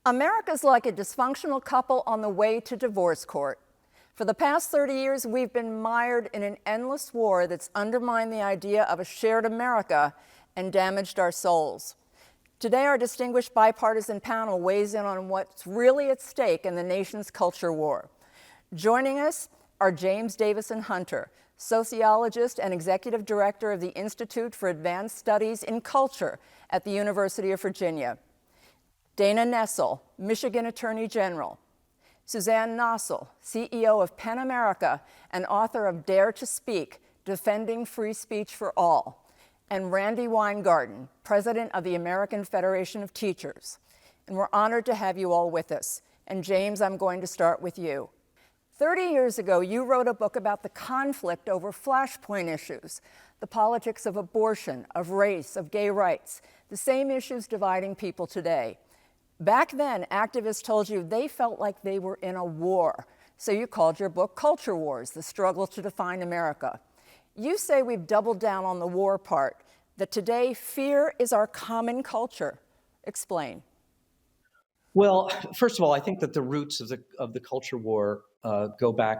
America's like a dysfunctional couple on the way to divorce court. For the past 30 years, we've been mired in an endless war that's undermined the idea of a shared America and damaged our souls. Today, our distinguished bipartisan panel weighs in on what's really at stake in the nation's culture war. Joining us are James Davison Hunter, sociologist and executive director of the Institute for Advanced Studies in Culture at the University of Virginia; Dana Nessel, Michigan Attorney General; Suzanne Nossel, CEO of PEN America and author of Dare to Speak, Defending Free Speech for All; and Randi Weingarten, president of the American Federation of Teachers. And we're honored to have you all with us. And James, I'm going to start with you. 30 years ago, you wrote a book about the conflict over flashpoint issues, the politics of abortion, of race, of gay rights, the same issues dividing people today. Back then, activists told you they felt like they were in a war. So you called your book Culture Wars, The Struggle to Define America. You say we've doubled down on the war part, that today fear is our common culture. Explain. Well, first of all, I think that the roots of the culture war go back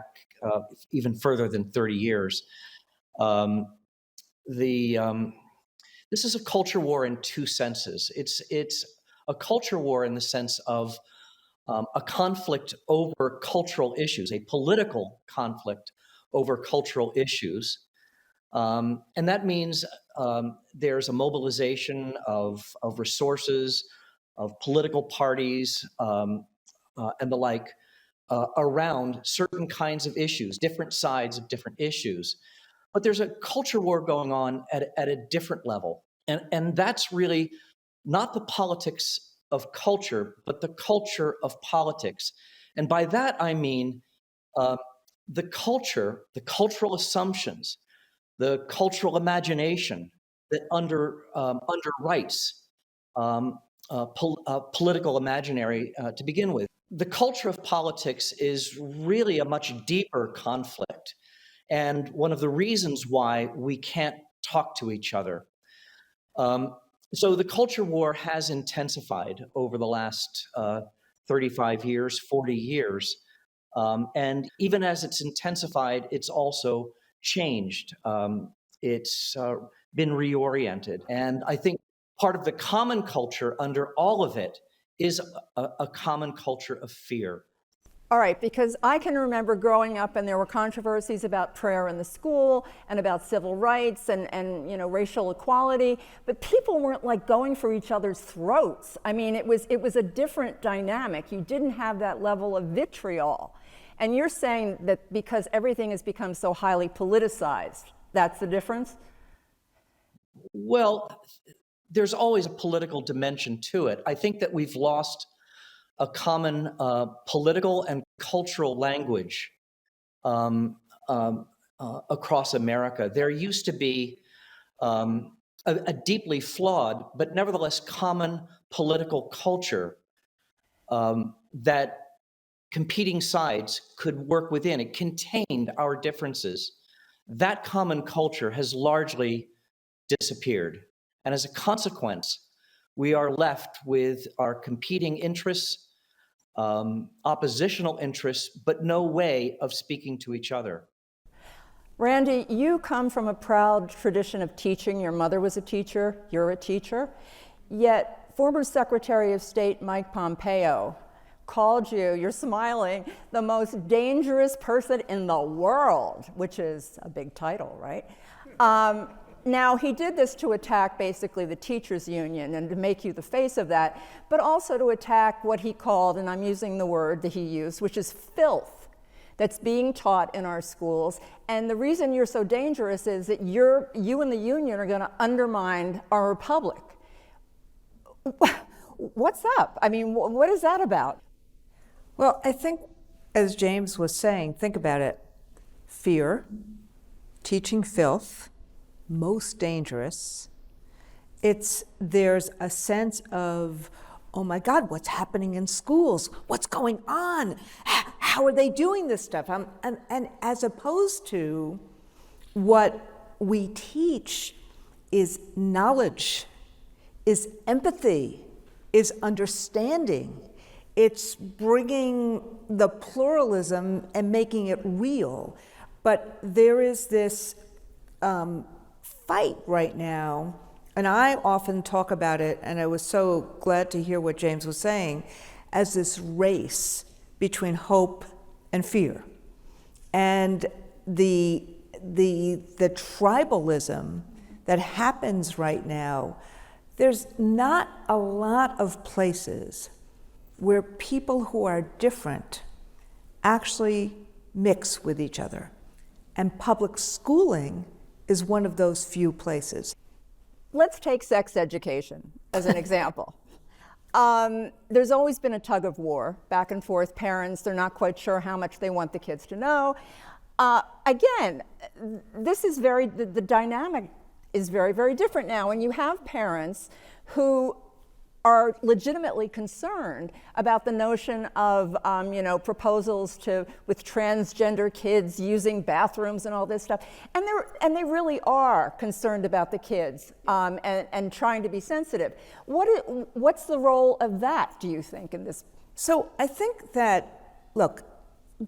even further than 30 years. This is a culture war in two senses. It's a culture war in the sense of a conflict over cultural issues, a political conflict over cultural issues. And that means there's a mobilization of resources, of political parties, and the like, around certain kinds of issues, different sides of different issues. But there's a culture war going on at a different level. And that's really not the politics of culture, but the culture of politics. And by that, I mean the culture, the cultural assumptions, the cultural imagination that underwrites political imaginary to begin with. The culture of politics is really a much deeper conflict, and one of the reasons why we can't talk to each other. So the culture war has intensified over the last 35 years, 40 years. And even as it's intensified, it's also changed. It's been reoriented. And I think part of the common culture under all of it is a common culture of fear. All right, because I can remember growing up and there were controversies about prayer in the school and about civil rights and racial equality, but people weren't like going for each other's throats. I mean, it was a different dynamic. You didn't have that level of vitriol. And you're saying that because everything has become so highly politicized, that's the difference? Well, there's always a political dimension to it. I think that we've lost a common political and cultural language across America. There used to be a deeply flawed, but nevertheless common political culture that competing sides could work within. It contained our differences. That common culture has largely disappeared. And as a consequence, we are left with our competing interests, oppositional interests, but no way of speaking to each other. Randi, you come from a proud tradition of teaching. Your mother was a teacher, you're a teacher. Yet former Secretary of State Mike Pompeo called you, you're smiling, the most dangerous person in the world, which is a big title, right? Now, he did this to attack basically the teachers' union and to make you the face of that, but also to attack what he called, and I'm using the word that he used, which is filth that's being taught in our schools. And the reason you're so dangerous is that you and the union are going to undermine our republic. What's up? I mean, what is that about? Well, I think, as James was saying, think about it. Fear, teaching filth, most dangerous. There's a sense of, oh my God, what's happening in schools? What's going on? How are they doing this stuff? And as opposed to what we teach is knowledge, is empathy, is understanding, It's bringing the pluralism and making it real. But there is this fight right now, and I often talk about it, and I was so glad to hear what James was saying, as this race between hope and fear. And the tribalism that happens right now, there's not a lot of places where people who are different actually mix with each other. And public schooling is one of those few places. Let's take sex education as an example. There's always been a tug of war, back and forth. Parents, they're not quite sure how much they want the kids to know. Again, this is the dynamic is very, very different now. And you have parents who are legitimately concerned about the notion of, proposals with transgender kids using bathrooms and all this stuff. And they really are concerned about the kids and trying to be sensitive. What's the role of that, do you think, in this? So I think that, look,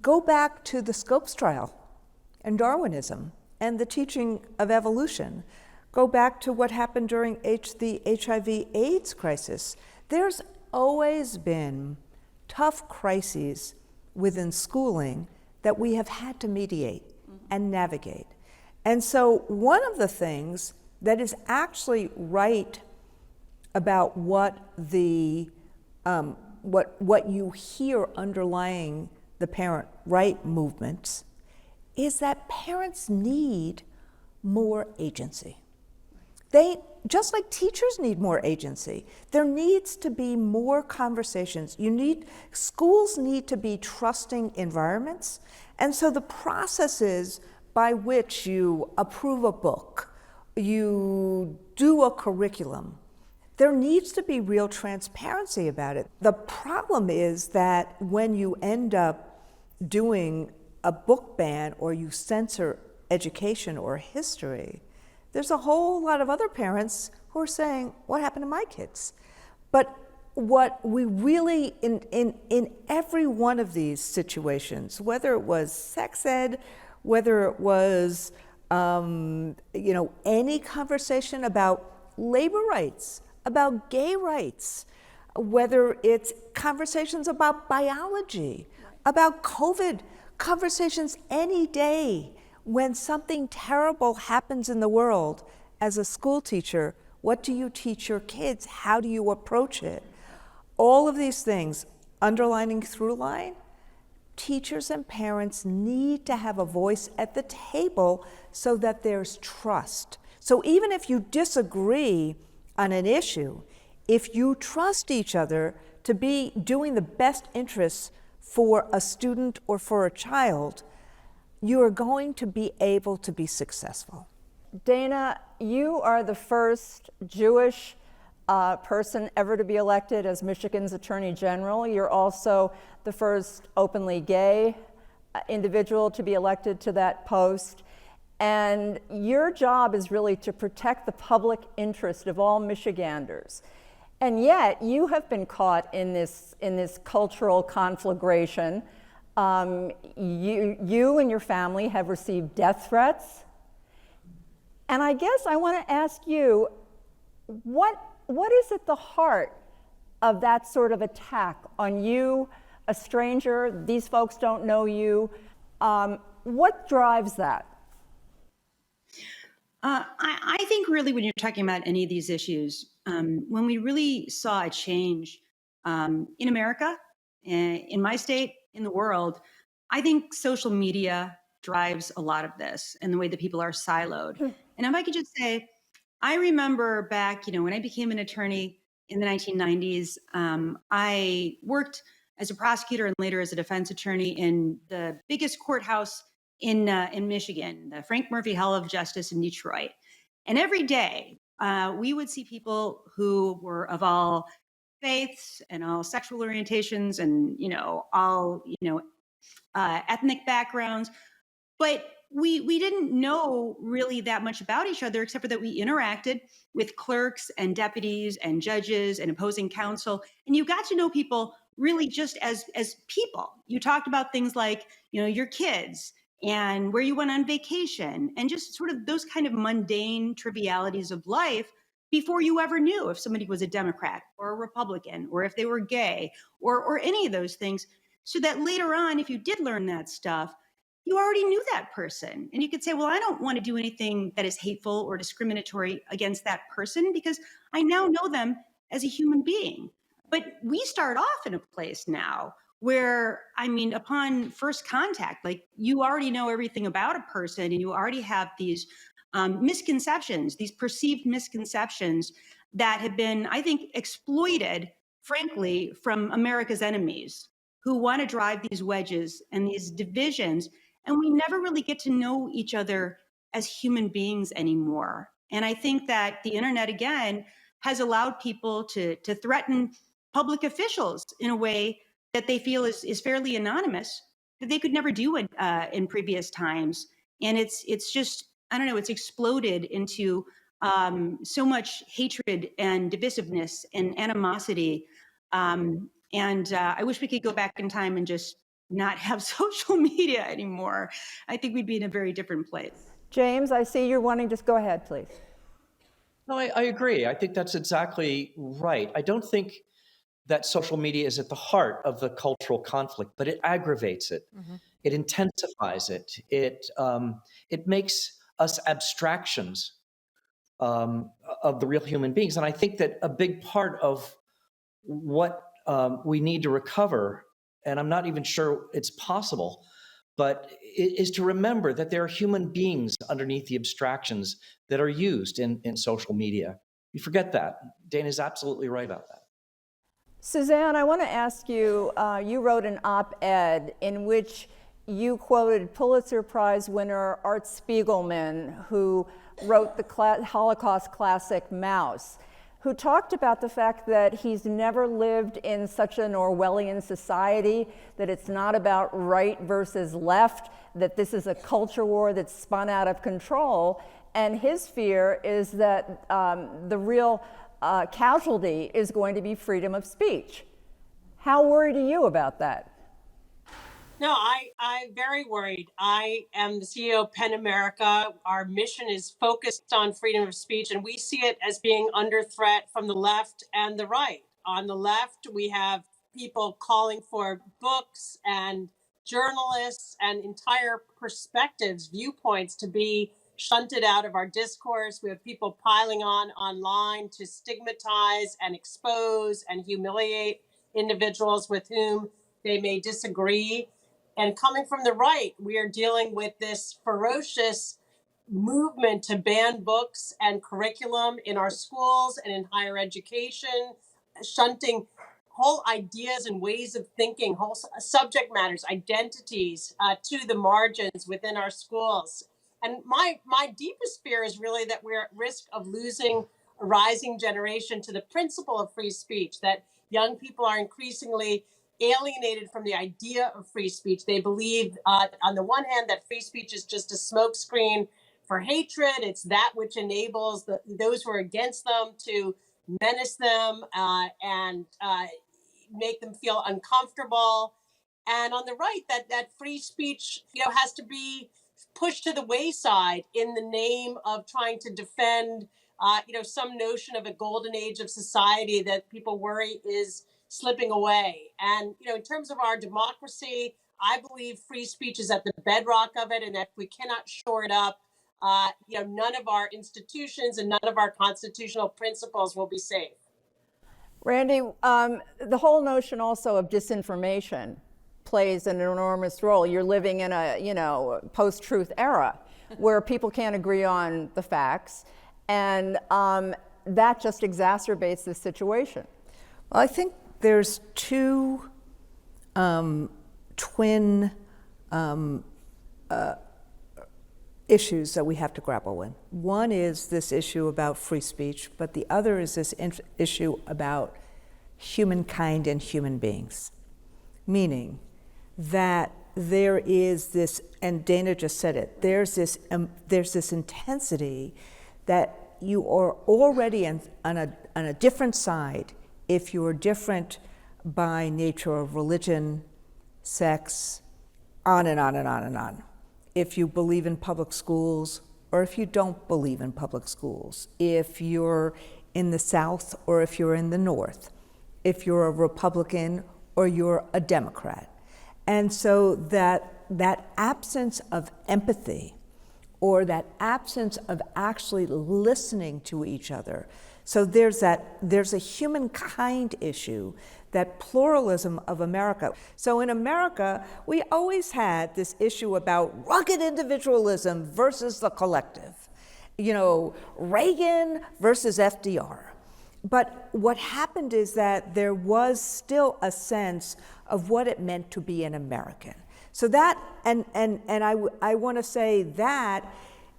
go back to the Scopes trial and Darwinism and the teaching of evolution. Go back to what happened during the HIV/AIDS crisis. There's always been tough crises within schooling that we have had to mediate and navigate. And so one of the things that is actually right about what you hear underlying the parent right movements is that parents need more agency. Just like teachers need more agency, there needs to be more conversations. Schools need to be trusting environments. And so the processes by which you approve a book, you do a curriculum, there needs to be real transparency about it. The problem is that when you end up doing a book ban or you censor education or history, there's a whole lot of other parents who are saying, what happened to my kids? But what we really, in every one of these situations, whether it was sex ed, whether it was any conversation about labor rights, about gay rights, whether it's conversations about biology, about COVID, conversations any day. When something terrible happens in the world, as a school teacher, what do you teach your kids? How do you approach it? All of these things, underlining through line, teachers and parents need to have a voice at the table so that there's trust. So even if you disagree on an issue, if you trust each other to be doing the best interests for a student or for a child, you are going to be able to be successful. Dana, you are the first Jewish person ever to be elected as Michigan's Attorney General. You're also the first openly gay individual to be elected to that post. And your job is really to protect the public interest of all Michiganders. And yet, you have been caught in this cultural conflagration. You and your family have received death threats. And I guess I want to ask you, what is at the heart of that sort of attack on you, a stranger? These folks don't know you. What drives that? I think really when you're talking about any of these issues, when we really saw a change in America, in my state, in the world, I think social media drives a lot of this and the way that people are siloed. And if I could just say, I remember back, when I became an attorney in the 1990s, I worked as a prosecutor and later as a defense attorney in the biggest courthouse in Michigan, the Frank Murphy Hall of Justice in Detroit. And every day we would see people who were of all faiths and all sexual orientations and, all, ethnic backgrounds. But we didn't know really that much about each other, except for that we interacted with clerks and deputies and judges and opposing counsel. And you got to know people really just as people. You talked about things like, your kids and where you went on vacation and just sort of those kind of mundane trivialities of life before you ever knew if somebody was a Democrat or a Republican or if they were gay or any of those things. So that later on, if you did learn that stuff, you already knew that person. And you could say, well, I don't want to do anything that is hateful or discriminatory against that person because I now know them as a human being. But we start off in a place now where, upon first contact, like you already know everything about a person and you already have these misconceptions, these perceived misconceptions that have been, I think, exploited, frankly, from America's enemies who want to drive these wedges and these divisions. And we never really get to know each other as human beings anymore. And I think that the internet, again, has allowed people to threaten public officials in a way that they feel is fairly anonymous that they could never do in previous times. And it's just, I don't know, it's exploded into so much hatred and divisiveness and animosity. I wish we could go back in time and just not have social media anymore. I think we'd be in a very different place. James, I see you're wanting to go ahead, please. No, I agree. I think that's exactly right. I don't think that social media is at the heart of the cultural conflict, but it aggravates it. Mm-hmm. It intensifies it. It makes us abstractions of the real human beings. And I think that a big part of what we need to recover, and I'm not even sure it's possible, but is to remember that there are human beings underneath the abstractions that are used in social media. You forget that. Dana is absolutely right about that. Suzanne, I want to ask you, you wrote an op-ed in which you quoted Pulitzer Prize winner Art Spiegelman, who wrote the Holocaust classic Maus, who talked about the fact that he's never lived in such an Orwellian society, that it's not about right versus left, that this is a culture war that's spun out of control. And his fear is that the real casualty is going to be freedom of speech. How worried are you about that? No, I'm very worried. I am the CEO of PEN America. Our mission is focused on freedom of speech, and we see it as being under threat from the left and the right. On the left, we have people calling for books and journalists and entire perspectives, viewpoints to be shunted out of our discourse. We have people piling on online to stigmatize and expose and humiliate individuals with whom they may disagree. And coming from the right, we are dealing with this ferocious movement to ban books and curriculum in our schools and in higher education, shunting whole ideas and ways of thinking, whole subject matters, identities to the margins within our schools. And my deepest fear is really that we're at risk of losing a rising generation to the principle of free speech, that young people are increasingly alienated from the idea of free speech. They believe, on the one hand, that free speech is just a smokescreen for hatred. It's that which enables those who are against them to menace them and make them feel uncomfortable. And on the right, that free speech, has to be pushed to the wayside in the name of trying to defend, some notion of a golden age of society that people worry is slipping away. And, in terms of our democracy, I believe free speech is at the bedrock of it. And if we cannot shore it up, none of our institutions and none of our constitutional principles will be safe. Randy, the whole notion also of disinformation plays an enormous role. You're living in a, post-truth era where people can't agree on the facts. And that just exacerbates the situation. Well, I think there's two twin issues that we have to grapple with. One is this issue about free speech, but the other is this issue about humankind and human beings. Meaning that there is this, and Dana just said it, there's this intensity that you are already on a different side if you're different by nature of religion, sex, on and on and on and on. If you believe in public schools or if you don't believe in public schools, if you're in the South or if you're in the North, if you're a Republican or you're a Democrat. And so that absence of empathy or that absence of actually listening to each other. So there's a humankind issue, that pluralism of America. So in America, we always had this issue about rugged individualism versus the collective. You know, Reagan versus FDR. But what happened is that there was still a sense of what it meant to be an American. So that, and I want to say that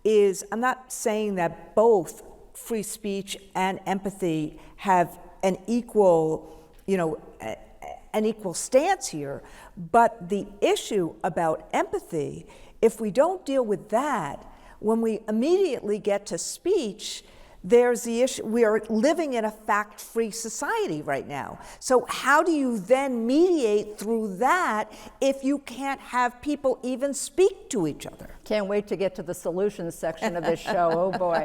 is, I'm not saying that both free speech and empathy have an equal, an equal stance here, but the issue about empathy, if we don't deal with that, when we immediately get to speech, there's the issue. We are living in a fact-free society right now. So how do you then mediate through that if you can't have people even speak to each other? Can't wait to get to the solutions section of this show. Oh boy.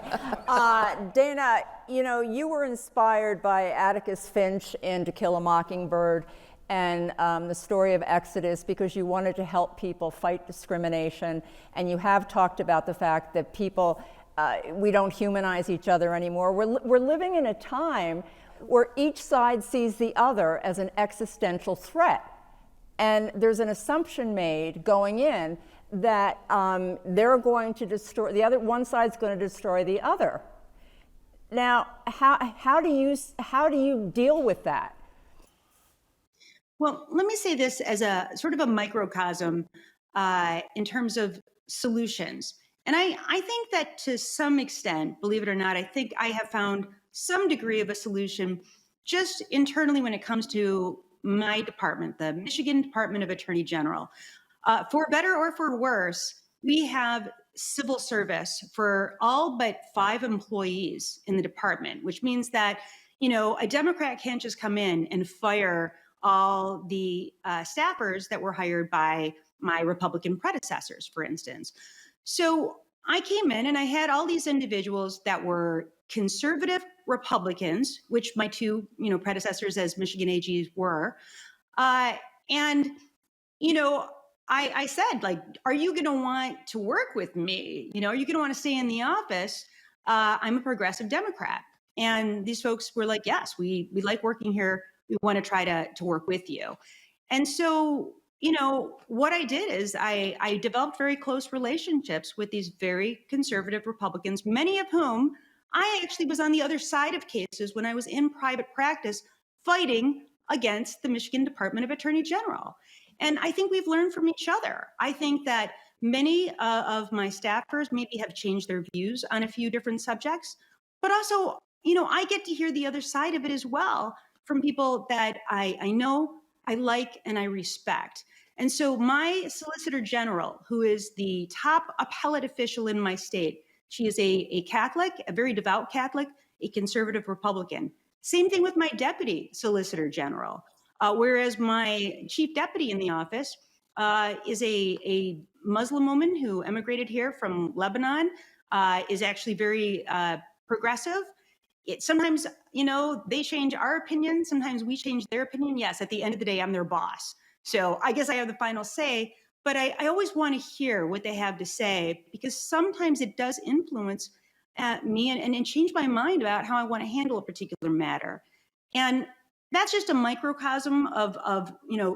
Dana, you were inspired by Atticus Finch in To Kill a Mockingbird and the story of Exodus because you wanted to help people fight discrimination, and you have talked about the fact that people we don't humanize each other anymore. We're living in a time where each side sees the other as an existential threat. And there's an assumption made going in that they're going to destroy, one side's going to destroy the other. Now, how do you deal with that? Well, let me say this as a sort of a microcosm in terms of solutions. And I think that to some extent, believe it or not, I think I have found some degree of a solution just internally when it comes to my department, the Michigan Department of Attorney General. For better or for worse, we have civil service for all but 5 employees in the department, which means that, a Democrat can't just come in and fire all the staffers that were hired by my Republican predecessors, for instance. So I came in and I had all these individuals that were conservative Republicans, which my 2, predecessors as Michigan AGs were. I said, like, are you going to want to work with me? Are you going to want to stay in the office? I'm a progressive Democrat. And these folks were like, yes, we like working here. We want to try to work with you. And so, what I did is I developed very close relationships with these very conservative Republicans, many of whom I actually was on the other side of cases when I was in private practice fighting against the Michigan Department of Attorney General. And I think we've learned from each other. I think that many of my staffers maybe have changed their views on a few different subjects, but also, I get to hear the other side of it as well from people that I know, I like, and I respect. And so my Solicitor General, who is the top appellate official in my state, she is a Catholic, a very devout Catholic, a conservative Republican. Same thing with my Deputy Solicitor General. Whereas my chief deputy in the office is a Muslim woman who emigrated here from Lebanon, is actually very progressive. Sometimes, they change our opinion. Sometimes we change their opinion. Yes, at the end of the day, I'm their boss. So I guess I have the final say, but I always want to hear what they have to say because sometimes it does influence me and change my mind about how I want to handle a particular matter. And that's just a microcosm of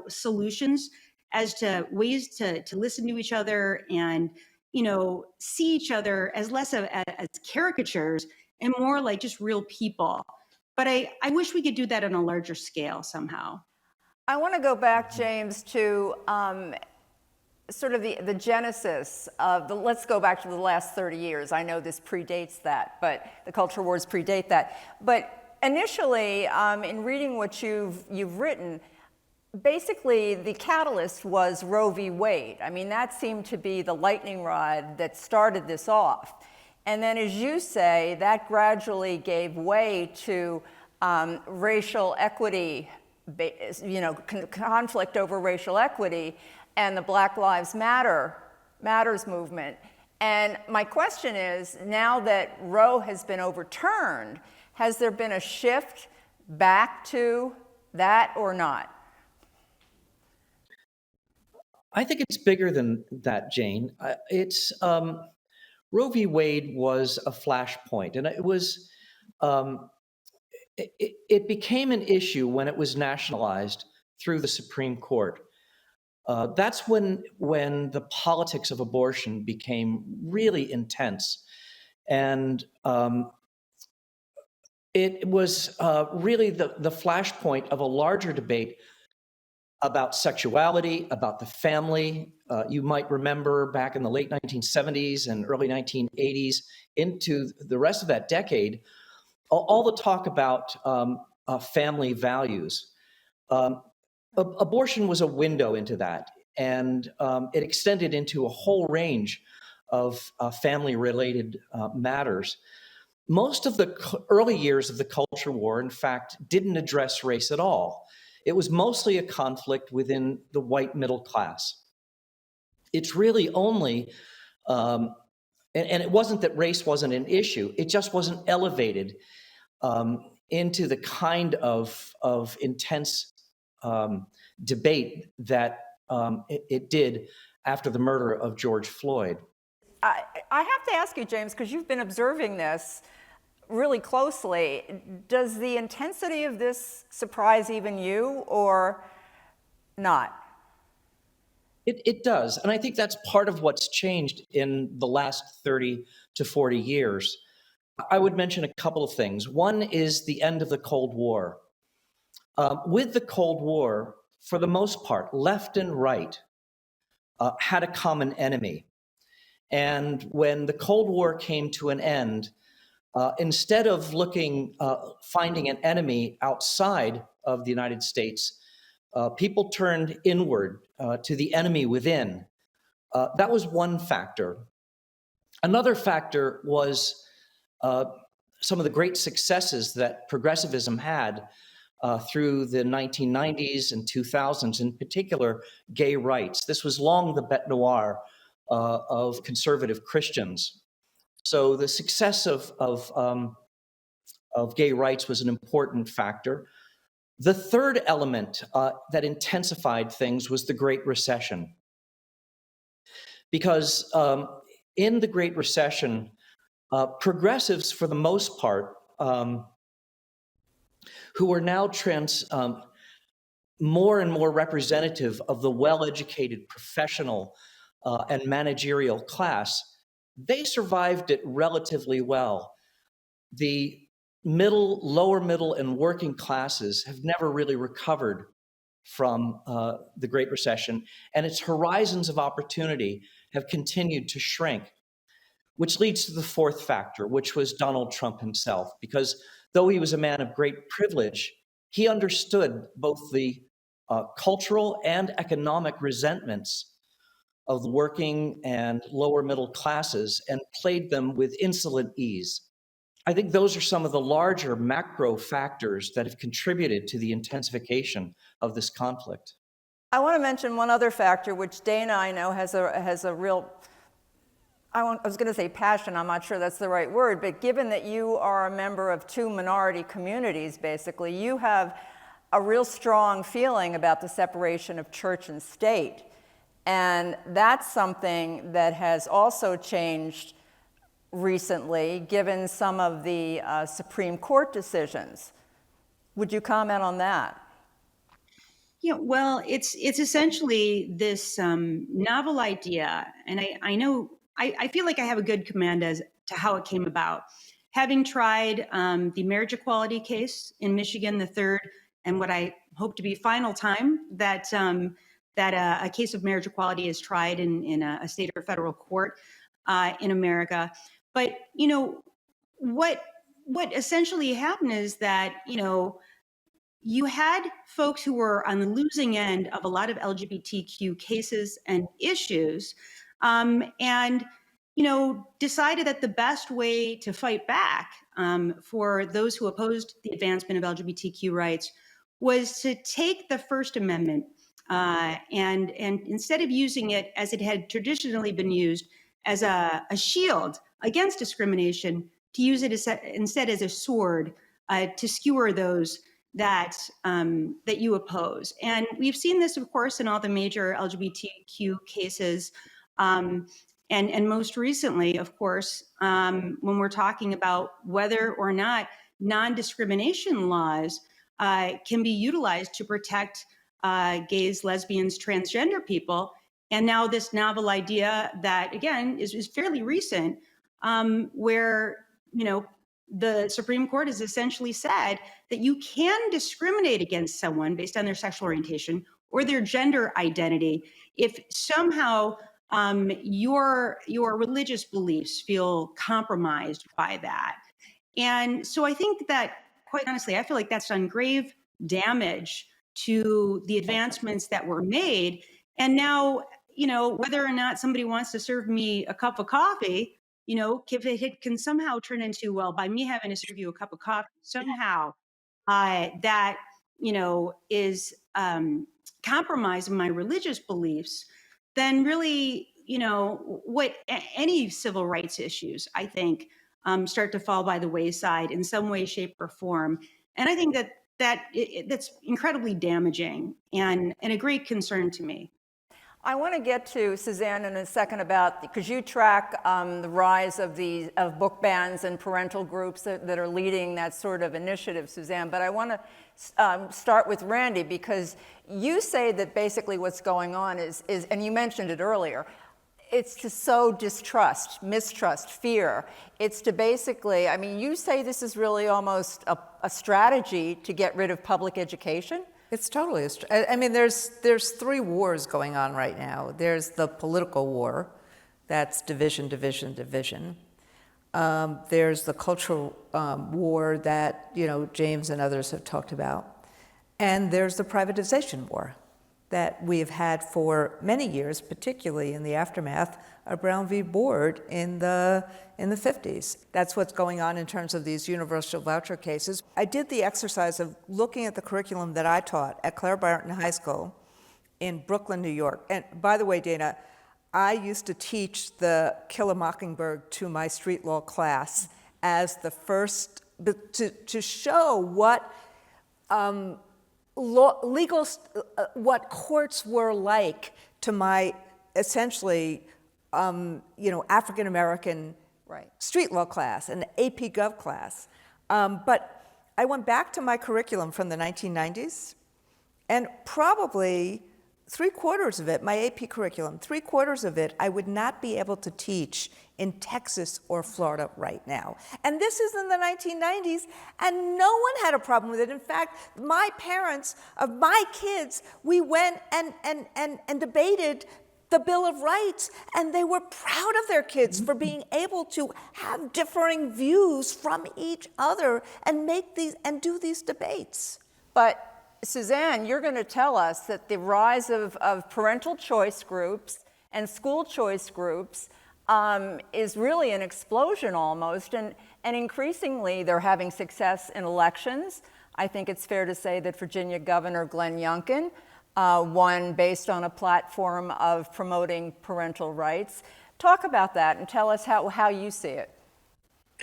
solutions as to ways to listen to each other and, see each other as less as caricatures and more like just real people. But I wish we could do that on a larger scale somehow. I want to go back, James, to sort of the genesis of let's go back to the last 30 years. I know this predates that, but the culture wars predate that. But initially, in reading what you've written, basically the catalyst was Roe v. Wade. I mean, that seemed to be the lightning rod that started this off. And then, as you say, that gradually gave way to racial equity conflict over racial equity and the Black Lives Matters movement. And my question is, now that Roe has been overturned, has there been a shift back to that or not? I think it's bigger than that, Jane. Roe v. Wade was a flashpoint, and it became an issue when it was nationalized through the Supreme Court. That's when the politics of abortion became really intense, and it was really the flashpoint of a larger debate about sexuality, about the family. You might remember back in the late 1970s and early 1980s into the rest of that decade, all the talk about family values. Abortion was a window into that, and it extended into a whole range of family-related matters. Most of the early years of the culture war, in fact, didn't address race at all. It was mostly a conflict within the white middle class. It's really only, and it wasn't that race wasn't an issue, it just wasn't elevated into the kind of intense debate that it did after the murder of George Floyd. I have to ask you, James, because you've been observing this really closely. Does the intensity of this surprise even you or not? It does. And I think that's part of what's changed in the last 30 to 40 years. I would mention a couple of things. One is the end of the Cold War. With the Cold War, for the most part, left and right had a common enemy. And when the Cold War came to an end, instead of finding an enemy outside of the United States, people turned inward to the enemy within. That was one factor. Another factor was some of the great successes that progressivism had through the 1990s and 2000s, in particular, gay rights. This was long the bête noire of conservative Christians. So the success of gay rights was an important factor. The third element that intensified things was the Great Recession. Because in the Great Recession, progressives, for the most part, who are now more and more representative of the well-educated professional and managerial class, they survived it relatively well. The lower middle, and working classes have never really recovered from the Great Recession, and its horizons of opportunity have continued to shrink, which leads to the fourth factor, which was Donald Trump himself, because though he was a man of great privilege, he understood both the cultural and economic resentments of the working and lower middle classes and played them with insolent ease. I think those are some of the larger macro factors that have contributed to the intensification of this conflict. I want to mention one other factor, which Dana, I know, has a real, I was going to say passion, I'm not sure that's the right word, but given that you are a member of two minority communities, basically, you have a real strong feeling about the separation of church and state. And that's something that has also changed recently, given some of the Supreme Court decisions. Would you comment on that? Yeah, well, it's essentially this novel idea, and I feel like I have a good command as to how it came about. Having tried the marriage equality case in Michigan, the third and what I hope to be final time that a case of marriage equality is tried in a state or federal court in America. But what essentially happened is that you had folks who were on the losing end of a lot of LGBTQ cases and issues, and decided that the best way to fight back for those who opposed the advancement of LGBTQ rights was to take the First Amendment and instead of using it as it had traditionally been used as a shield against discrimination, to use it instead as a sword to skewer those that that you oppose. And we've seen this, of course, in all the major LGBTQ cases. And most recently, of course, when we're talking about whether or not non-discrimination laws can be utilized to protect gays, lesbians, transgender people. And now this novel idea that, again, is fairly recent, where, the Supreme Court has essentially said that you can discriminate against someone based on their sexual orientation or their gender identity if somehow your religious beliefs feel compromised by that. And so I think that, quite honestly, I feel like that's done grave damage to the advancements that were made. And now, whether or not somebody wants to serve me a cup of coffee, if it can somehow turn into, well, by me having to serve you a cup of coffee, somehow that, is compromising my religious beliefs, then really, what any civil rights issues, I think, start to fall by the wayside in some way, shape, or form. And I think that's incredibly damaging and a great concern to me. I want to get to Suzanne in a second about, because you track the rise of book bans and parental groups that are leading that sort of initiative, Suzanne. But I want to start with Randy, because you say that basically what's going on is, and you mentioned it earlier, it's to sow distrust, mistrust, fear. It's to basically, I mean, you say this is really almost a strategy to get rid of public education? It's totally, I mean, there's three wars going on right now. There's the political war, that's division, division, division. There's the cultural war that, James and others have talked about. And there's the privatization war that we have had for many years, particularly in the aftermath of Brown v. Board in the 50s. That's what's going on in terms of these universal voucher cases. I did the exercise of looking at the curriculum that I taught at Claire Barton High School in Brooklyn, New York. And by the way, Dana, I used to teach the Kill a Mockingbird to my street law class as the first, to show what what courts were like to my essentially, African American street law class and AP Gov class. But I went back to my curriculum from the 1990s, and probably 3/4 of it, my AP curriculum, 3/4 of it, I would not be able to teach in Texas or Florida right now. And this is in the 1990s, and no one had a problem with it. In fact, my parents of my kids, we went and debated the Bill of Rights, and they were proud of their kids for being able to have differing views from each other and do these debates. But Suzanne, you're going to tell us that the rise of parental choice groups and school choice groups is really an explosion almost, and increasingly they're having success in elections. I think it's fair to say that Virginia Governor Glenn Youngkin won based on a platform of promoting parental rights. Talk about that and tell us how you see it.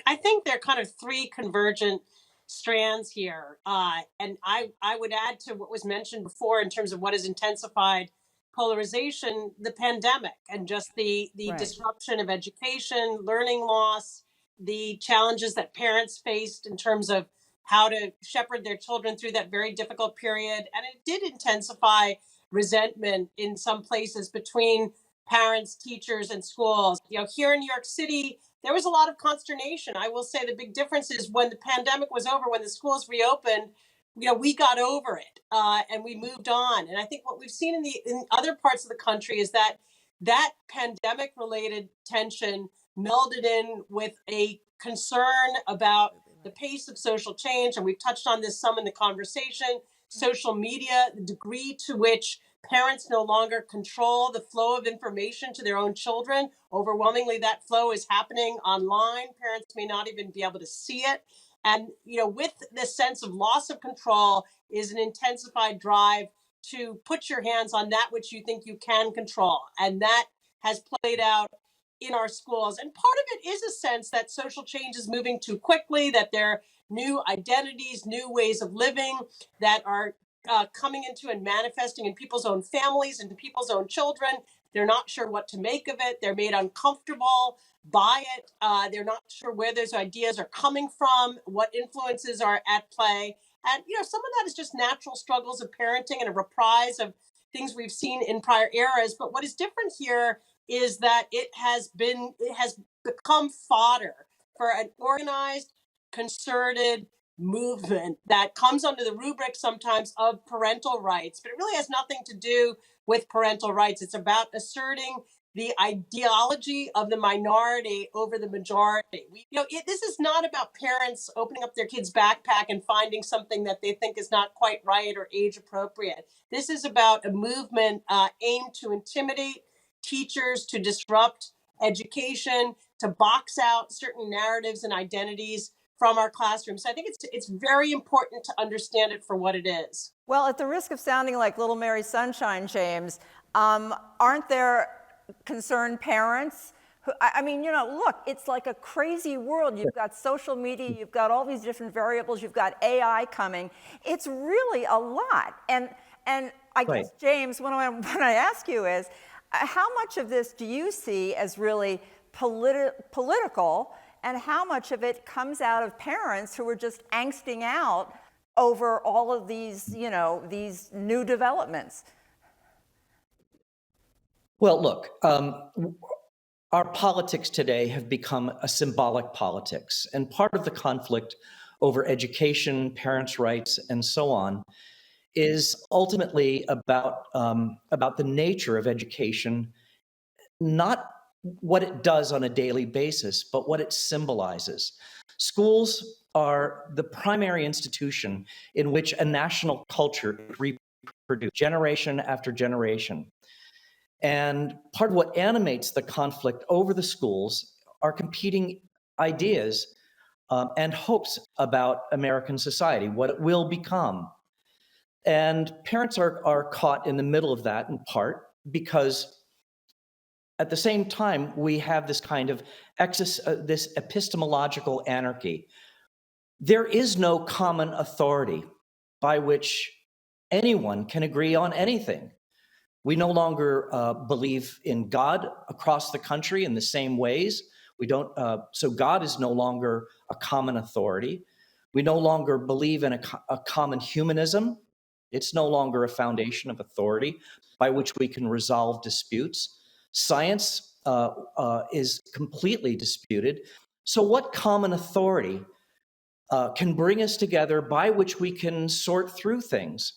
I think there are kind of three convergent strands here. And I would add to what was mentioned before in terms of what has intensified polarization, the pandemic, and just the Right. disruption of education, learning loss, the challenges that parents faced in terms of how to shepherd their children through that very difficult period. And it did intensify resentment in some places between parents, teachers, and schools. Here in New York City, there was a lot of consternation. I will say the big difference is when the pandemic was over, when the schools reopened, we got over it and we moved on. And I think what we've seen in other parts of the country is that pandemic related tension melded in with a concern about the pace of social change. And we've touched on this some in the conversation. Social media, the degree to which parents no longer control the flow of information to their own children. Overwhelmingly, that flow is happening online. Parents may not even be able to see it. And, with this sense of loss of control is an intensified drive to put your hands on that which you think you can control. And that has played out in our schools. And part of it is a sense that social change is moving too quickly, that there are new identities, new ways of living that are coming into and manifesting in people's own families and to people's own children. They're not sure what to make of it. They're made uncomfortable by it. They're not sure where those ideas are coming from, what influences are at play. And, some of that is just natural struggles of parenting and a reprise of things we've seen in prior eras. But what is different here is that it has become fodder for an organized, concerted movement that comes under the rubric sometimes of parental rights, but it really has nothing to do with parental rights. It's about asserting the ideology of the minority over the majority. This is not about parents opening up their kids' backpack and finding something that they think is not quite right or age appropriate. This is about a movement aimed to intimidate teachers, to disrupt education, to box out certain narratives and identities from our classrooms. So I think it's very important to understand it for what it is. Well, at the risk of sounding like Little Mary Sunshine, James, aren't there concerned parents who, look, it's like a crazy world. You've got social media, you've got all these different variables, you've got AI coming. It's really a lot. And I guess, James, what I ask you is, how much of this do you see as really political, and how much of it comes out of parents who are just angsting out over all of these, these new developments? Well, look, our politics today have become a symbolic politics, and part of the conflict over education, parents' rights, and so on is ultimately about the nature of education, not what it does on a daily basis, but what it symbolizes. Schools are the primary institution in which a national culture is reproduced generation after generation. And part of what animates the conflict over the schools are competing ideas and hopes about American society, what it will become. And parents are caught in the middle of that in part because at the same time, we have this kind of this epistemological anarchy. There is no common authority by which anyone can agree on anything. We no longer believe in God across the country in the same ways. We don't. So God is no longer a common authority. We no longer believe in a common humanism. It's no longer a foundation of authority by which we can resolve disputes. Science is completely disputed. So what common authority can bring us together by which we can sort through things?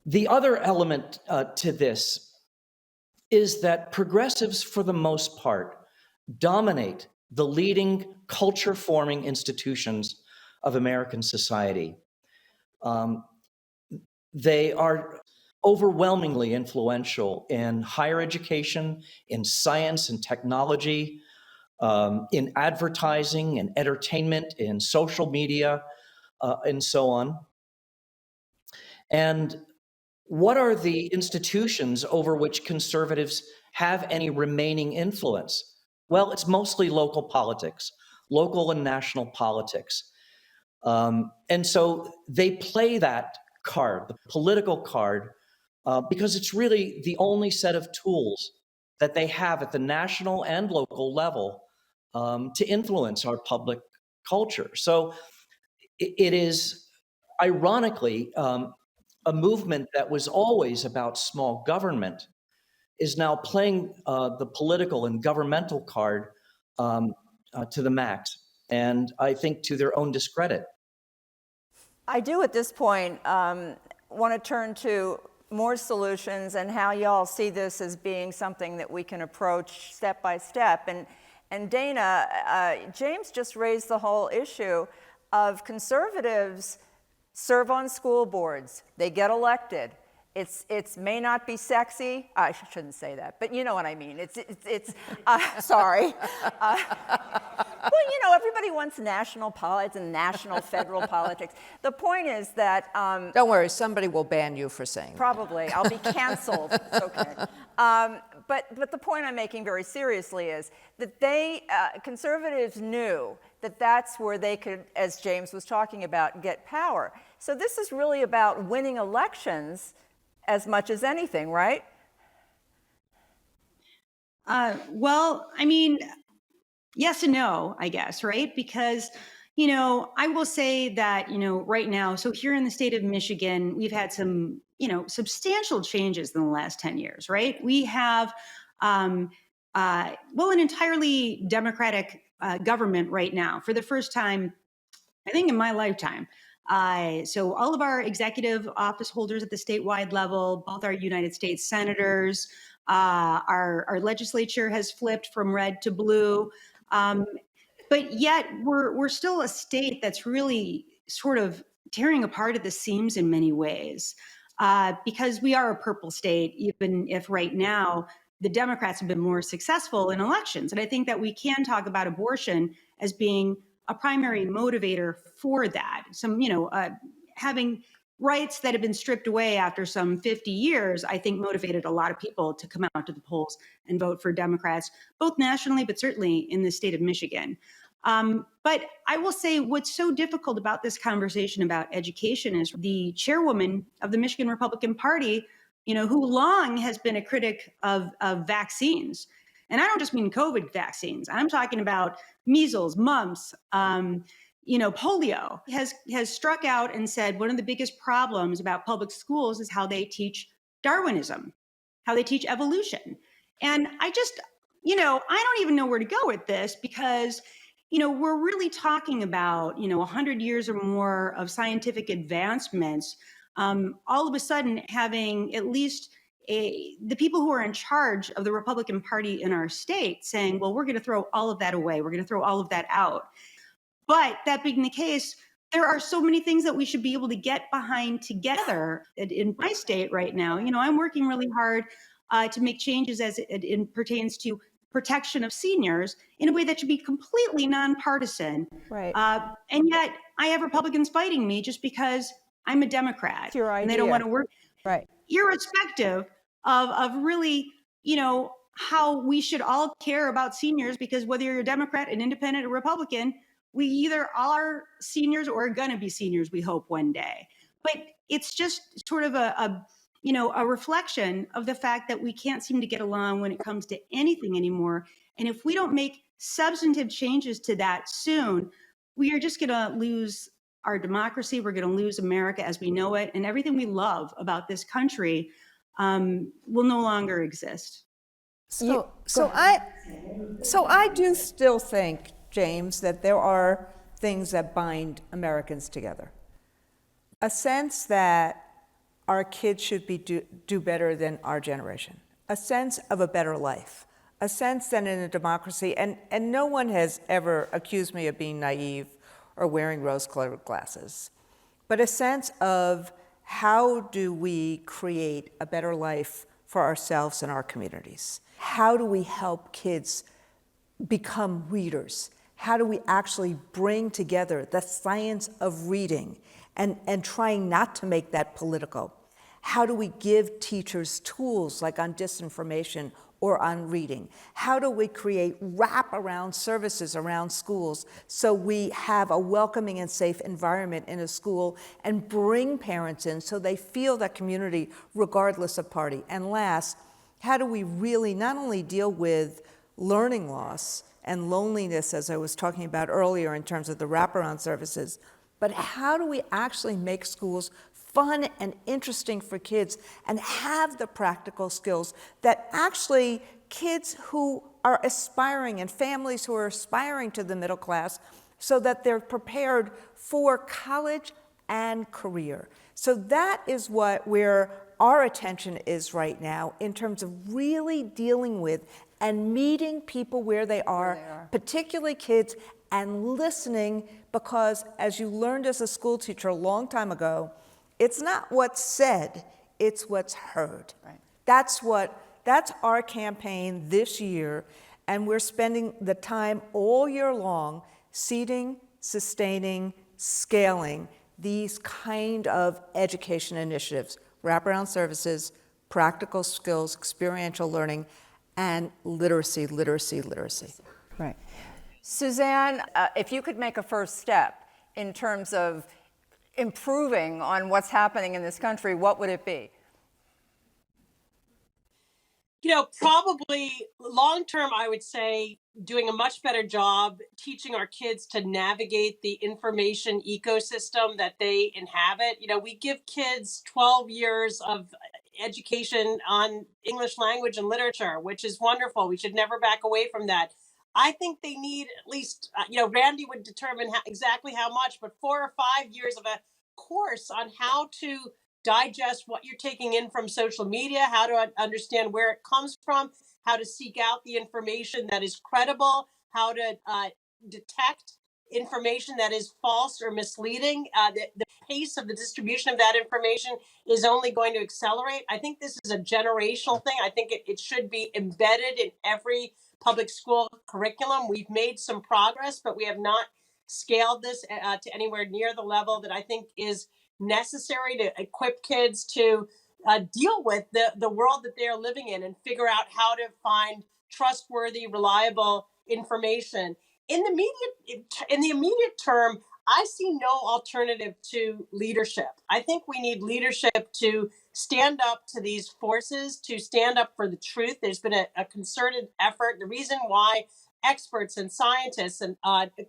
The other element to this is that progressives, for the most part, dominate the leading culture-forming institutions of American society. They are overwhelmingly influential in higher education, in science and technology, in advertising and entertainment, in social media, and so on. And what are the institutions over which conservatives have any remaining influence? Well, it's mostly local politics, local and national politics. And so they play that card, the political card, because it's really the only set of tools that they have at the national and local level to influence our public culture. So it is, ironically, a movement that was always about small government is now playing the political and governmental card to the max, and I think to their own discredit. I do at this point want to turn to more solutions and how y'all see this as being something that we can approach step by step. And Dana, James just raised the whole issue of conservatives serve on school boards. They get elected. It's may not be sexy. I shouldn't say that, but you know what I mean. It's sorry. Well, you know, everybody wants national politics and national federal politics. The point is that Don't worry, somebody will ban you for saying that. probably I'll be canceled. It's okay. But the point I'm making very seriously is that conservatives knew that that's where they could, as James was talking about, get power. So this is really about winning elections as much as anything, right? Well, I mean, yes and no, I guess, right? Because, you know, I will say that, you know, right now, so here in the state of Michigan, we've had some, you know, substantial changes in the last 10 years, right? We have, an entirely Democratic government right now for the first time, I think, in my lifetime. So all of our executive office holders at the statewide level, both our United States senators, our legislature has flipped from red to blue. But yet we're still a state that's really sort of tearing apart at the seams in many ways, because we are a purple state, even if right now the Democrats have been more successful in elections. And I think that we can talk about abortion as being a primary motivator for that. Having rights that have been stripped away after some 50 years, I think motivated a lot of people to come out to the polls and vote for Democrats, both nationally, but certainly in the state of Michigan. But I will say what's so difficult about this conversation about education is the chairwoman of the Michigan Republican Party, you know, who long has been a critic of vaccines. And I don't just mean COVID vaccines. I'm talking about measles, mumps, polio, has struck out and said one of the biggest problems about public schools is how they teach Darwinism, how they teach evolution. And I don't even know where to go with this because, you know, we're really talking about, 100 years or more of scientific advancements, all of a sudden having at least the people who are in charge of the Republican Party in our state saying, well, we're going to throw all of that away. We're going to throw all of that out. But that being the case, there are so many things that we should be able to get behind together. In my state right now, I'm working really hard to make changes as it pertains to protection of seniors in a way that should be completely nonpartisan. Right. And yet I have Republicans fighting me just because I'm a Democrat. It's your and they don't idea. want to work. Right. Irrespective of really, how we should all care about seniors, because whether you're a Democrat, an independent, or Republican, we either are seniors or are going to be seniors, we hope, one day. But it's just sort of a reflection of the fact that we can't seem to get along when it comes to anything anymore. And if we don't make substantive changes to that soon, we are just going to lose our democracy. We're going to lose America as we know it. And everything we love about this country will no longer exist. So I do still think, James, that there are things that bind Americans together. A sense that our kids should do better than our generation. A sense of a better life. A sense that in a democracy, and no one has ever accused me of being naive or wearing rose-colored glasses, but a sense of how do we create a better life for ourselves and our communities? How do we help kids become readers? How do we actually bring together the science of reading and trying not to make that political? How do we give teachers tools like on disinformation or on reading? How do we create wraparound services around schools so we have a welcoming and safe environment in a school and bring parents in so they feel that community regardless of party? And last, how do we really not only deal with learning loss and loneliness, as I was talking about earlier in terms of the wraparound services, but how do we actually make schools fun and interesting for kids and have the practical skills that actually kids who are aspiring and families who are aspiring to the middle class so that they're prepared for college and career. So that is where our attention is right now in terms of really dealing with and meeting people where they are, particularly kids, and listening, because as you learned as a school teacher a long time ago, it's not what's said, it's what's heard. Right. That's our campaign this year. And we're spending the time all year long seeding, sustaining, scaling these kind of education initiatives, wraparound services, practical skills, experiential learning, and literacy, literacy, literacy. Right. Suzanne, if you could make a first step in terms of improving on what's happening in this country, what would it be? Probably long term, I would say doing a much better job teaching our kids to navigate the information ecosystem that they inhabit. We give kids 12 years of education on English language and literature, which is wonderful. We should never back away from that. I think they need at least, Randy would determine exactly how much, but 4 or 5 years of a course on how to digest what you're taking in from social media, how to understand where it comes from, how to seek out the information that is credible, how to detect information that is false or misleading. The pace of the distribution of that information is only going to accelerate. I think this is a generational thing. I think it should be embedded in every public school curriculum. We've made some progress, but we have not scaled this to anywhere near the level that I think is necessary to equip kids to deal with the world that they're living in and figure out how to find trustworthy, reliable information. In the immediate term, I see no alternative to leadership. I think we need leadership to stand up to these forces, to stand up for the truth. There's been a concerted effort. The reason why experts and scientists and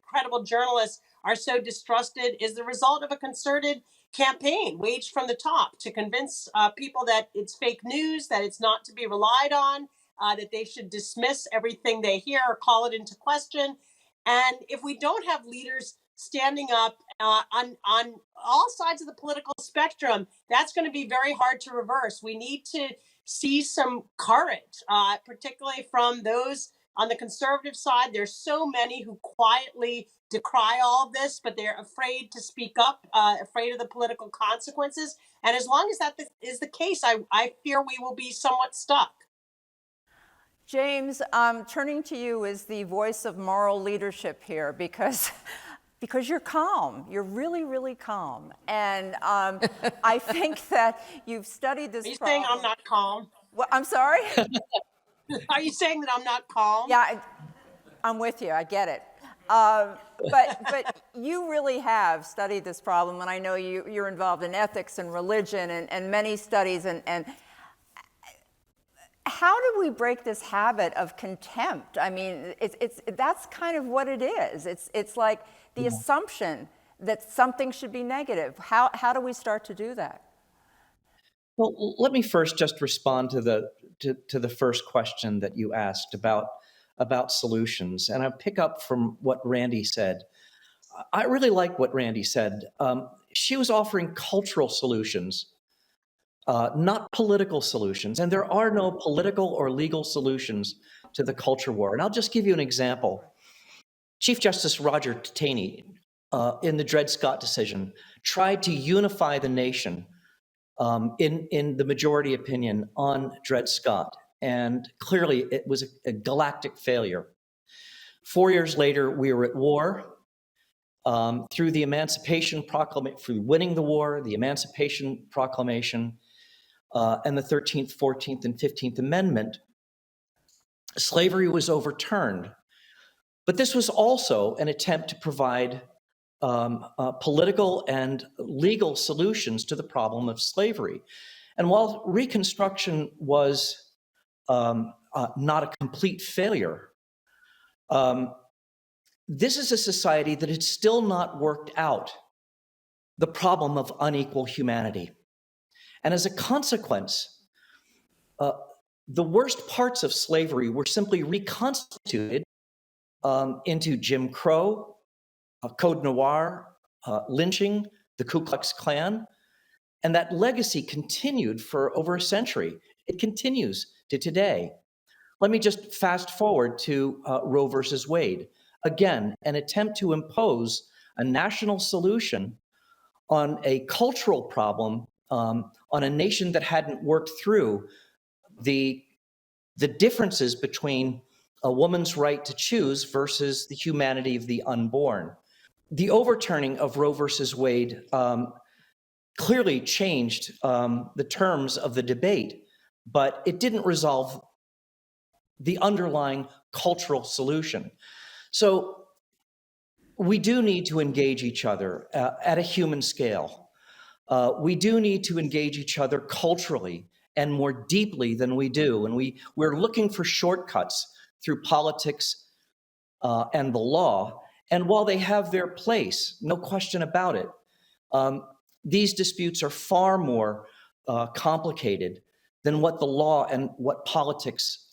credible journalists are so distrusted is the result of a concerted campaign waged from the top to convince people that it's fake news, that it's not to be relied on, that they should dismiss everything they hear or call it into question. And if we don't have leaders standing up on all sides of the political spectrum, that's going to be very hard to reverse. We need to see some courage, particularly from those on the conservative side. There's so many who quietly decry all of this, but they're afraid to speak up, afraid of the political consequences. And as long as that is the case, I fear we will be somewhat stuck. James, turning to you as the voice of moral leadership here, because you're calm. You're really, really calm. And I think that you've studied this problem. Are you saying I'm not calm? Well, I'm sorry? Are you saying that I'm not calm? Yeah, I'm with you. I get it. But you really have studied this problem, and I know you're involved in ethics and religion and many studies. And how do we break this habit of contempt? I mean, that's kind of what it is. It's like the assumption that something should be negative. How do we start to do that? Well, let me first just respond to the first question that you asked about solutions, and I'll pick up from what Randy said. I really like what Randy said. She was offering cultural solutions, not political solutions, and there are no political or legal solutions to the culture war. And I'll just give you an example. Chief Justice Roger Taney, in the Dred Scott decision, tried to unify the nation in the majority opinion on Dred Scott. And clearly it was a galactic failure. 4 years later, we were at war. Through the Emancipation Proclamation, through winning the war, the Emancipation Proclamation, and the 13th, 14th, and 15th Amendment, slavery was overturned. But this was also an attempt to provide political and legal solutions to the problem of slavery. And while Reconstruction was not a complete failure, this is a society that had still not worked out the problem of unequal humanity. And as a consequence, the worst parts of slavery were simply reconstituted into Jim Crow, Code Noir, lynching, the Ku Klux Klan, and that legacy continued for over a century. It continues to today. Let me just fast forward to Roe versus Wade. Again, an attempt to impose a national solution on a cultural problem, on a nation that hadn't worked through the differences between a woman's right to choose versus the humanity of the unborn. The overturning of Roe versus Wade clearly changed the terms of the debate, but it didn't resolve the underlying cultural solution. So we do need to engage each other at a human scale. We do need to engage each other culturally and more deeply than we do. And we're looking for shortcuts through politics and the law. And while they have their place, no question about it, these disputes are far more complicated than what the law and what politics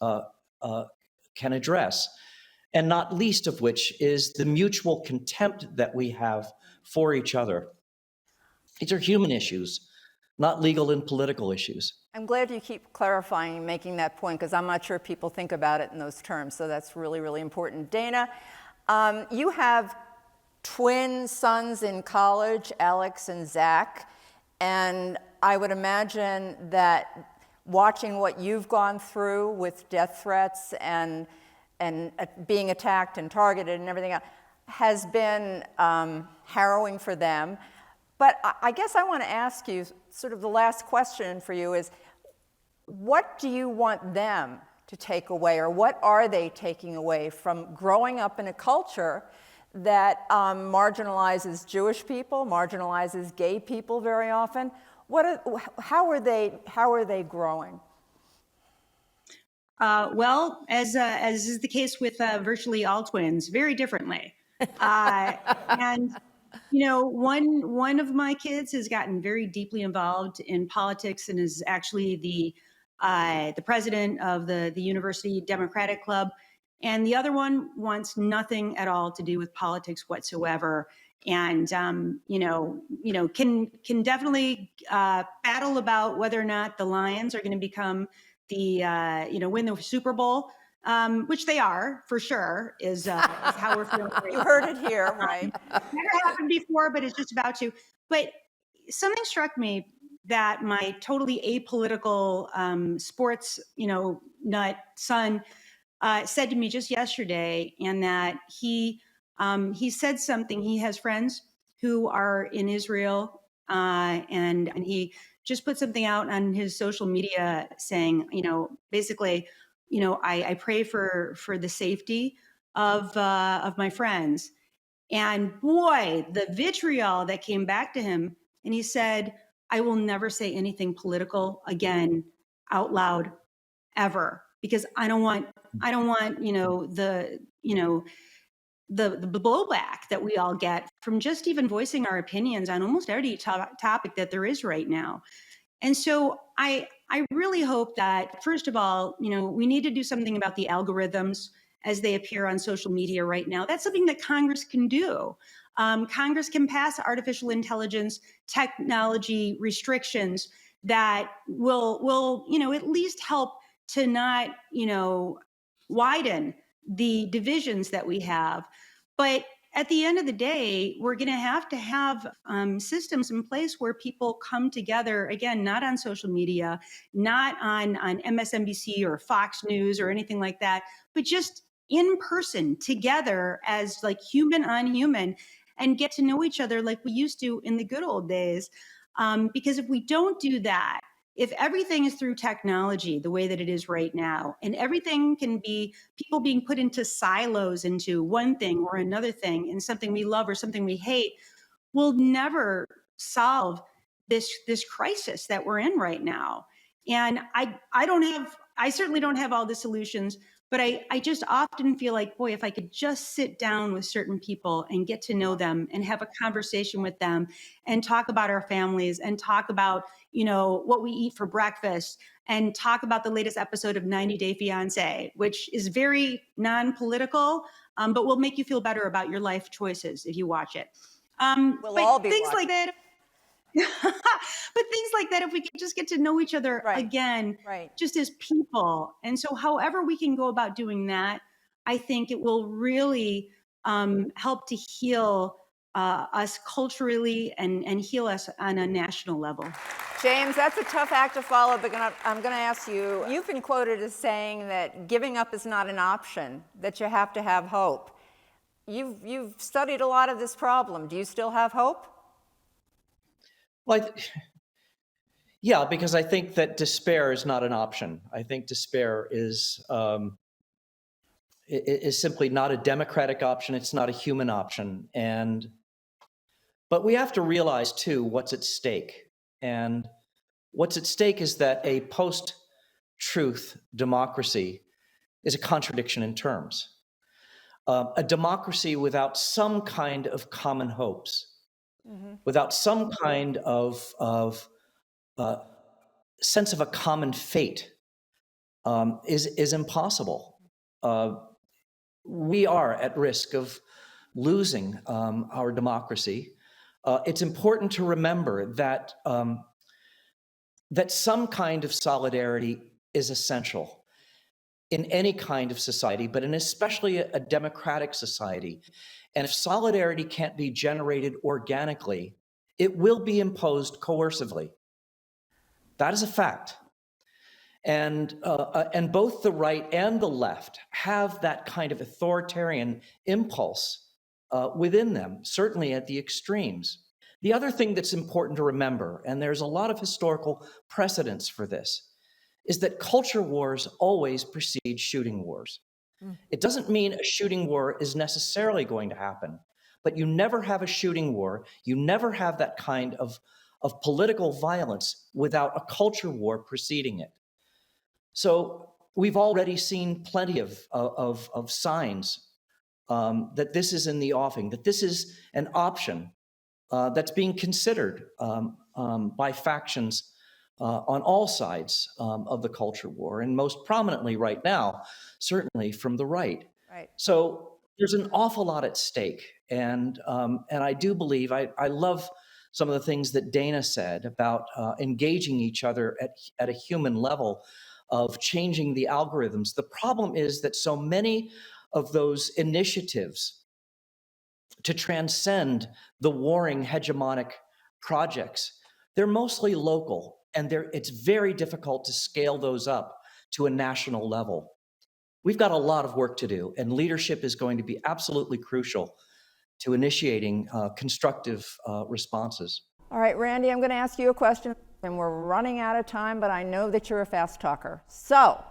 can address. And not least of which is the mutual contempt that we have for each other. These are human issues, not legal and political issues. I'm glad you keep clarifying and making that point, because I'm not sure people think about it in those terms. So that's really, really important. Dana, you have twin sons in college, Alex and Zach, and I would imagine that watching what you've gone through with death threats and being attacked and targeted and everything else has been harrowing for them. But I guess I want to ask you, sort of the last question for you is, what do you want them to take away, or what are they taking away from growing up in a culture that marginalizes Jewish people, marginalizes gay people very often? How are they growing? Well, as is the case with virtually all twins, very differently. And you know, one of my kids has gotten very deeply involved in politics and is actually the president of the University Democratic Club, and the other one wants nothing at all to do with politics whatsoever. And can definitely battle about whether or not the Lions are going to become win the Super Bowl, which they are for sure, is how we're feeling. You heard it here, right? Never happened before, but it's just about to. But something struck me that my totally apolitical sports, nut son said to me just yesterday, and that he said something. He has friends who are in Israel, and he just put something out on his social media saying, basically, I pray for the safety of my friends. And boy, the vitriol that came back to him. And he said, I will never say anything political again out loud ever, because I don't want, the blowback that we all get from just even voicing our opinions on almost every topic that there is right now. And so I really hope that, first of all, we need to do something about the algorithms as they appear on social media right now. That's something that Congress can do. Congress can pass artificial intelligence technology restrictions that will at least help to not, widen the divisions that we have. But at the end of the day, we're going to have systems in place where people come together, again, not on social media, not on MSNBC or Fox News or anything like that, but just in person together as like human on human, and get to know each other like we used to in the good old days. Because if we don't do that, if everything is through technology the way that it is right now, and everything can be people being put into silos into one thing or another thing, and something we love or something we hate, we'll never solve this crisis that we're in right now. And I certainly don't have all the solutions, but I just often feel like, boy, if I could just sit down with certain people and get to know them and have a conversation with them and talk about our families and talk about, what we eat for breakfast and talk about the latest episode of 90 Day Fiancé, which is very non-political, but will make you feel better about your life choices if you watch it. We'll all be things watching. like that. But things like that, if we can just get to know each other again, just as people. And so however we can go about doing that, I think it will really help to heal us culturally and heal us on a national level. James, that's a tough act to follow, but I'm going to ask you, you've been quoted as saying that giving up is not an option, that you have to have hope. You've studied a lot of this problem. Do you still have hope? Well, yeah, because I think that despair is not an option. I think despair is simply not a democratic option. It's not a human option. But we have to realize, too, what's at stake. And what's at stake is that a post-truth democracy is a contradiction in terms. A democracy without some kind of common hopes, without some kind of sense of a common fate, is impossible. We are at risk of losing our democracy. It's important to remember that that some kind of solidarity is essential in any kind of society, but in especially a democratic society. And if solidarity can't be generated organically, it will be imposed coercively. That is a fact. And both the right and the left have that kind of authoritarian impulse within them, certainly at the extremes. The other thing that's important to remember, and there's a lot of historical precedents for this, is that culture wars always precede shooting wars. It doesn't mean a shooting war is necessarily going to happen, but you never have a shooting war, you never have that kind of political violence without a culture war preceding it. So we've already seen plenty of signs that this is in the offing, that this is an option that's being considered by factions on all sides of the culture war, and most prominently right now, certainly from the right. Right. So there's an awful lot at stake, and I do believe I love some of the things that Dana said about engaging each other at a human level, of changing the algorithms. The problem is that so many of those initiatives to transcend the warring hegemonic projects, they're mostly local, and it's very difficult to scale those up to a national level. We've got a lot of work to do, and leadership is going to be absolutely crucial to initiating constructive responses. All right, Randy, I'm going to ask you a question, and we're running out of time, but I know that you're a fast talker. So,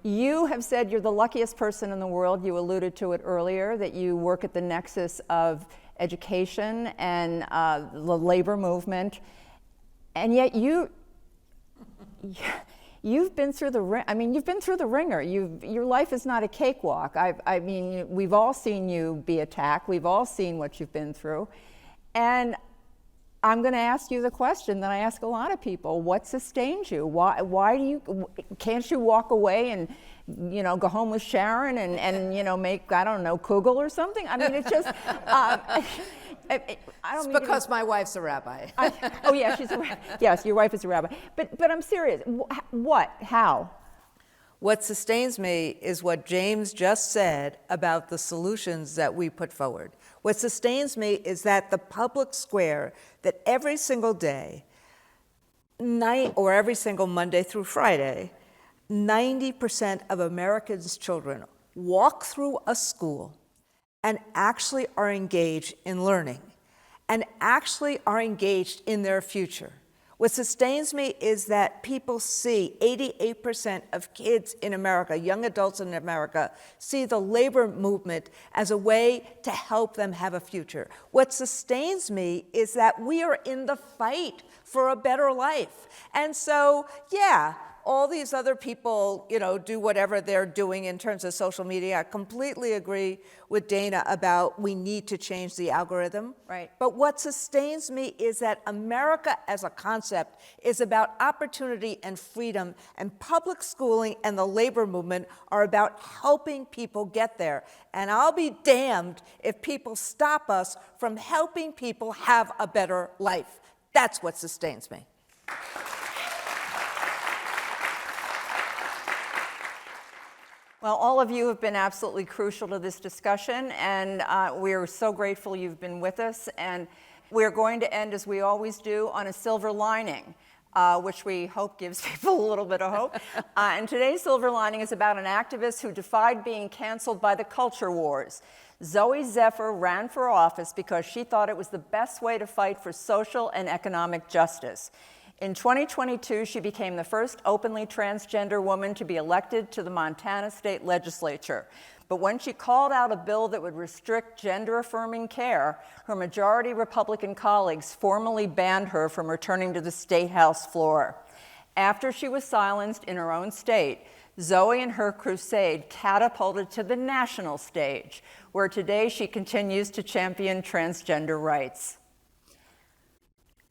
you have said you're the luckiest person in the world. You alluded to it earlier, that you work at the nexus of education and the labor movement, and yet you've been through the you've been through the ringer. Your life is not a cakewalk. I mean, we've all seen you be attacked. We've all seen what you've been through, and I'm going to ask you the question that I ask a lot of people: what sustains you? Why can't you walk away and go home with Sharon and make, I don't know, kugel or something? I mean, it's just It's because my wife's a rabbi. Oh yeah, yes, your wife is a rabbi. But I'm serious. What? How? What sustains me is what James just said about the solutions that we put forward. What sustains me is that the public square, that every single day, or every single Monday through Friday, 90% of Americans' children walk through a school and actually are engaged in learning and actually are engaged in their future. What sustains me is that people see 88% of kids in America, young adults in America, see the labor movement as a way to help them have a future. What sustains me is that we are in the fight for a better life. And so, yeah, all these other people, do whatever they're doing in terms of social media. I completely agree with Dana about we need to change the algorithm. Right. But what sustains me is that America as a concept is about opportunity and freedom, and public schooling and the labor movement are about helping people get there. And I'll be damned if people stop us from helping people have a better life. That's what sustains me. Well, all of you have been absolutely crucial to this discussion, and we're so grateful you've been with us. And we're going to end, as we always do, on a silver lining, which we hope gives people a little bit of hope. And today's silver lining is about an activist who defied being canceled by the culture wars. Zoe Zephyr ran for office because she thought it was the best way to fight for social and economic justice. In 2022, she became the first openly transgender woman to be elected to the Montana State Legislature. But when she called out a bill that would restrict gender-affirming care, her majority Republican colleagues formally banned her from returning to the State House floor. After she was silenced in her own state, Zoe and her crusade catapulted to the national stage, where today she continues to champion transgender rights.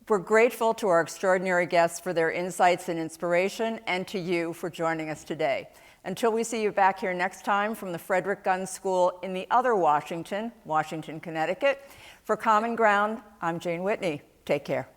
We're grateful to our extraordinary guests for their insights and inspiration, and to you for joining us today. Until we see you back here next time from the Frederick Gunn School in the other Washington, Connecticut, for Common Ground, I'm Jane Whitney. Take care.